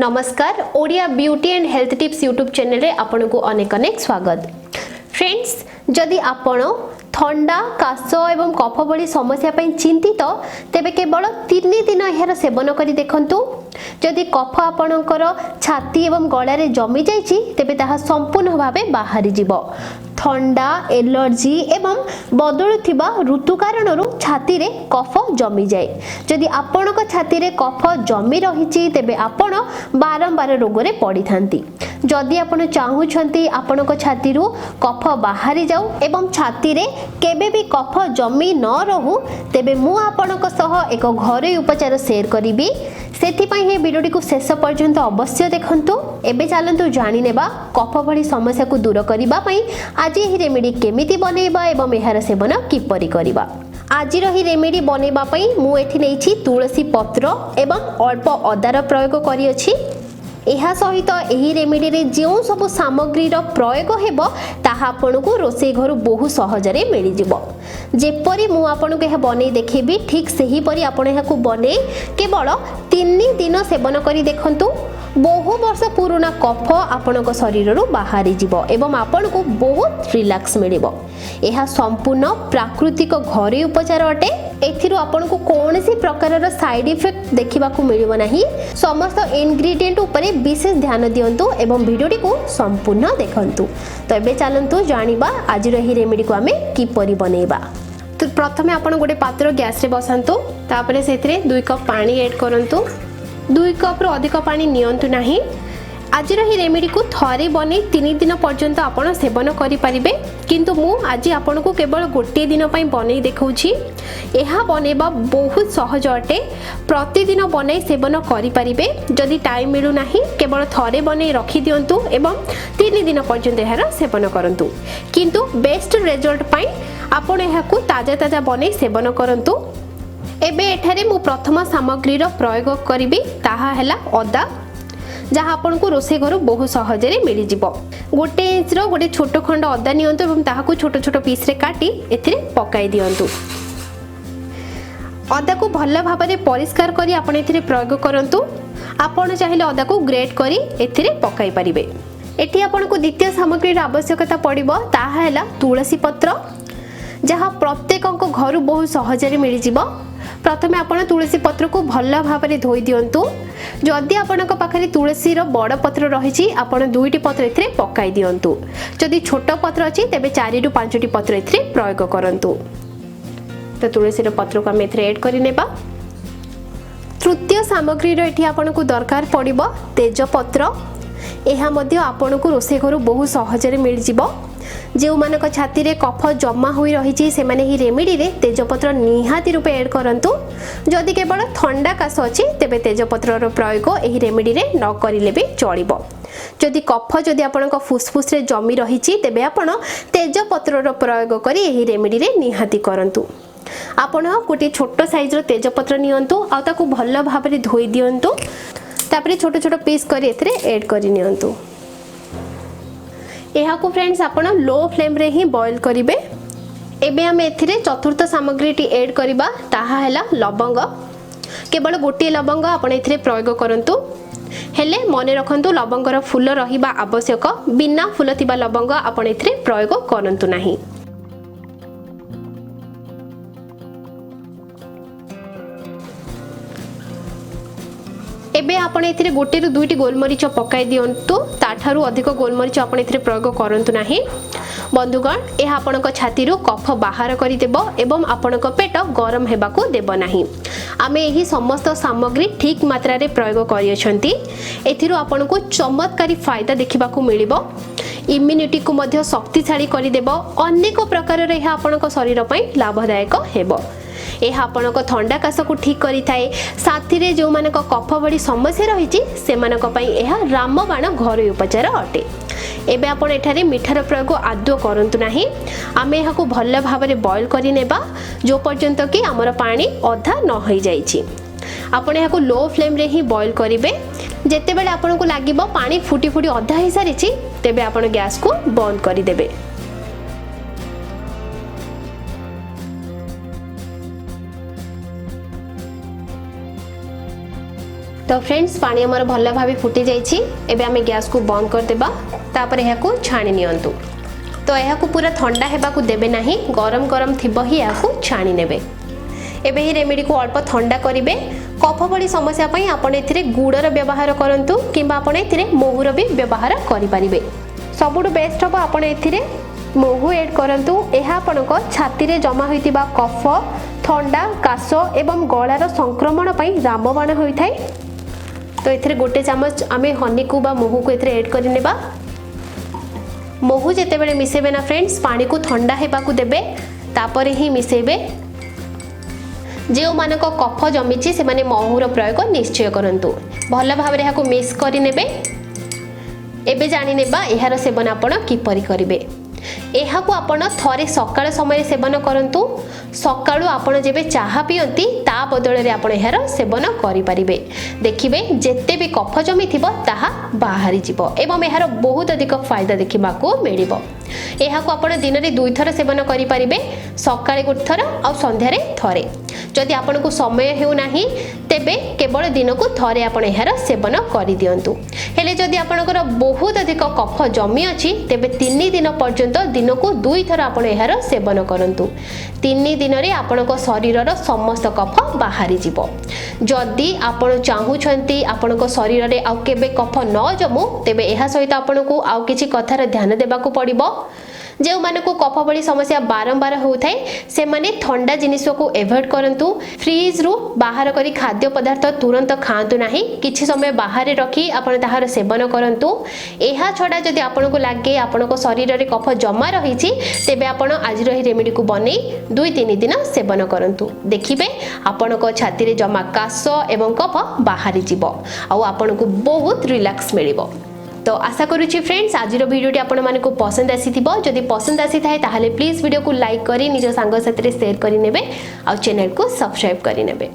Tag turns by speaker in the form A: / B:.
A: नमस्कार Odia beauty and health tips YouTube channel रे आपन को अनेक अनेक स्वागत। फ्रेंड्स, जदि आपण ठंडा काश एवं कफ भली समस्या पई चिंतित तेबे केवल 3 दिन यार सेवन करी देखंतु। जदि कफ आपणकर छाती एवं गलारे जमी जाइछि तेबे ताहा संपूर्ण भावे बाहरी जिवो। ठंडा एलर्जी एवं बदलुथिबा ऋतु कारणरू छाती रे कफ जमी जाए। जदि आपणक छाती रे कफ जमी रहिछि तेबे आपण बारंबार रोग रे पड़ी थांती। जदि आपण चाहूछंती आपणक छाती रु कफ बाहरी जाऊ एवं छाती रे केबे भी कफ जमी न रहू तेबे मु आपणक सह एक घरोई उपचार शेयर करिबी। सेथि पई हे वीडियोटी को शेष पर्यंत अवश्य देखंतु। एबे चलंतु जानि नेबा कफ भली समस्या को दूर करिबा पई आज ही रेमेडी केमिति बनेबा एवं एहार सेवन किपरि करिबा। आज ही रेमेडी बनेबा पई मु एथि नेछि तुलसी पत्र एवं अल्प अदार प्रयोग करि अछि। एहा सहित एही रेमेडी रे जेउ सब सामग्री रो प्रयोग हेबो ताहा आपनको रोसे घर बहु सहजरे मिलि जिवो। जेपरि मु आपनको एहा बनै देखेबी ठीक सेही परि आपण एहा को बनै केवल 3 दिन सेवन करी देखंतु। बहु वर्ष पुराना कफ आपणक शरीर रो बाहरी जिवो एवं आपनको बहुत रिलैक्स मिलिबो। एहा संपूर्ण प्राकृतिक घरे उपचार अटे। एथिरो आपनको कोनसी प्रकार साइड इफेक्ट देखिबा को मिलिबो नाही। समस्त इंग्रेडिएंट उपरे विशेष ध्यान दियंतु एवं वीडियोटी को संपूर्ण देखंतु। तो एबे चलंतु जानिबा आज रही रेमेडी को हमें किपरि बनेबा। तो प्रथमे आपण गोटे पात्र गैस रे बसंतु। तापरे सेथिरे 2 कप पानी ऐड करंतु। 2 कप रो अधिक पानी नियंतु नाही। आज रही रेमेडी को थरे बने 3 दिन पर्यंत आपण सेवन करि परिबे, किंतु मु आज आपण को केवल गोटे दिन पई बनै देखौछि। एहा बनेबा बहुत सहज अटे। प्रतिदिन बनै सेवन करि परिबे। जदि टाइम मिलु नाही केवल थरे बनै रखि दियंतु एवं 3 दिन पर्यंत एहार सेवन करंतु। किंतु बेस्ट रिजल्ट पई आपण एहा को ताजा ताजा बनै सेवन करंतु। एबे एठारे मु प्रथम सामग्री रो प्रयोग करिबी, ताहा हैला अदा, जहाँ आपन को रोसे घर बहुत सहजरे मिली जिवो। 1 इंच रो गोटे छोट खंड अदा नियंतु एवं ताहाकू छोट छोट पीस रे काटी एथिरे पकाई दियंतु। अदा को भल भाबरे परिष्कार करी आपण एथिरे प्रयोग करंतु। आपण चाहिले अदा को ग्रेट करी एथिरे पकाई परिबे। एठी आपण को द्वितीय सामग्री रो आवश्यकता पड़िबो, ताहा हैला तुलसी पत्र, जहाँ प्रत्येकक घर बहुत सहजरे मिली जिवो। प्रथमे आपण तुलसी पत्र को भल भाबरे धोई दियंतु। जदि आपनक पाखरे तुलसी रो बड़ पत्र रहिछि आपण 2टी पत्र एथिरे पकाई दियंतु। जदि छोट पत्र अछि तेबे 4 रु 5टी पत्र एथिरे प्रयोग करंतु। तो तुलसी रो पत्र को हम एथिरे ऐड करि नेबा। तृतीय सामग्री रो एठी आपनको दरकार पड़िबो तेज पत्र। एहा मध्ये आपनको रोसे घर बहुत सहजरे मिल जिवो। जो मानक छाती रे कफ जमा होई रहिछि से माने ही रेमेडी रे तेजपत्र निहाती रूपे ऐड करंतु। जदि केवल ठंडा काश अछि तेबे तेजपत्र रो प्रयोग एही रेमेडी रे न करिले भी चलिबो। जदि कफ जदि आपनक फुसफुस रे जमी रहिछि तेबे आपण तेजपत्र रो प्रयोग करी एही रेमेडी रे निहाती करंतु। आपण गोटे छोट साइज रो तेजपत्र नियंतु आ ताकू भल भाबरे धोई दियंतु। तापरे छोट छोट पीस करी एथिरे ऐड करि नियंतु। एहा को फ्रेंड्स आपण लो फ्लेम रे ही बॉईल करिवे। एबे हम एथिरे चतुर्थ सामग्री टी ऐड करिबा, ताहा हैला लवंग। केवल गोटे लवंग आपण एथिरे प्रयोग करंतु। हेले मने रखंतु लवंगर फूल रहिबा आवश्यक। बिना फूल थिबा लवंग आपण एथिरे प्रयोग करंतु नाही। एबे आपण एथिरे गोटे रु 2टी गोलमरीच पकाई दियंतु। ताठारु अधिक गोलमरीच आपण एथिरे प्रयोग करंतु नाही। बंधुगण, एहा आपणक छाती रु कफ बाहर करि देबो एवं आपणक पेट गरम हेबाकू देबो नाही। आमे एही समस्त सामग्री ठीक मात्रा रे प्रयोग करि अछंती। एथिरु आपणको चमत्कारी फायदा देखिबाकू मिलिबो। इम्यूनिटी को मध्य शक्तिशाली करि देबो। अनेक प्रकार रे एहा आपणक शरीर पई लाभदायक हेबो। एहा आपणक ठंडा काश को ठीक करि थाए। साथी रे जो मानक कफ भली समस्या रहिछि सेमानक पई एहा रामबाण घरोई उपचार अटे। एबे आपण एठारे मिठार प्रयोग आदौ करंतु नाही। आमे एहा को भल भाबरे बॉईल करि नेबा जो पर्यंत कि हमर पानी अधा न होई जाईछि। आपण एहा को लो फ्लेम रे ही बॉईल करिवे। जेते बेले आपण को लागिबो पानी फुटी फुटी अधा ही सारिछि तेबे आपण गैस को बंद करि देबे। तो फ्रेंड्स पानी आमर भल भाव फुटी जाइए। एबे आमे गैस को बंद कर देबा। तापर यह को छाणी नियंतु। तो यह को पूरा ठंडा हेबा को देबे नाही, गरम गरम थिबो ही यह को छाणी नेबे। एबे ही रेमेडी को अल्प ठंडा करिवे। कफ भली समस्या पई आपण एथिरे गुड़र व्यवहार करंतु किंबा आपण एथिरे मोहुर भी व्यवहार करि परिबे। सबुठु बेस्ट हबो आपण एथिरे मोहु ऐड करंतु। एहा आपणको छाती रे जमा होइतिबा कफ, ठंडा, काश एवं गଳାର संक्रमण पई रामबाण होइथाय। तो एथिरे गोटे चम्मच आमे हनी को बा मोहु को एथिरे ऐड करि नेबा। मोहु जेते बेले मिसेबे ना फ्रेंड्स पानी को ठंडा हेबा को देबे, तापर ही मिसेबे। जो मानक कफ जमीची से माने मोहुर प्रयोग निश्चय करंतु। भल भाव रे को मिक्स करि नेबे। एबे जानि नेबा एहार सेवन आपण किपरि करिवे। एहा को आपण थरे सकाळ समय सेवन करंतु। सकाळु आपण जेबे चाहा पियंती ता बदल रे आपण एहार सेवन करि परिबे। देखिबे जेते भी कफ जमी थिबो ताहा बाहरी जिवो एवं एहार बहुत अधिक फायदा देखिबा को मिलिबो। एहा को आपण दिन रे 2 थर सेवन करि परिबे, सकाळे गोट थर आ संध्या रे थरे। जदि आपण को समय हेउ नाही तेबे केवल दिन को थरे आपण एहार सेवन करि दियंतु। हेले जदि आपणकर बहुत अधिक कफ जमी अछि तेबे 3 दिन पर्यंत दिन को 2 थर आपण एहार सेवन करंतु। 3 दिन रे आपणक शरीरर समस्त कफ बाहरी जिवो। जदि आपण चाहूछंती आपणक शरीर रे आ केबे कफ न जमु तेबे एहा सहित आपण को आ किछि कथार ध्यान देबा को पड़िबो। जो माने को कफ भली समस्या बारंबार होउथाय से माने ठंडा जिनिस को एवॉइड करंतु। फ्रिज रु बाहर करी खाद्य पदार्थ तुरंत खांतु नाही, किछि समय बाहर रखी आपण ताहार सेवन करंतु। एहा छडा जदि आपण को लागे आपण को शरीर रे कफ जमा रहिछि तेबे आपण आज रही रेमेडी को बनै 2-3 दिन सेवन करंतु। देखिबे आपण को छाती रे जमा काश एवं कफ बाहरी जिवो आ आपण को बहुत रिलैक्स मिलिबो। तो आशा करुच्ची फ्रेंड्स आज भिडियोटी आपण मानकु पसंद आसीथिबो। जदि पसंद आसी थाए ताहाले प्लीज वीडियो को लाइक करी निज सांग साथी रे शेयर करी नेबे आ चैनल को सब्सक्राइब करी नेबे।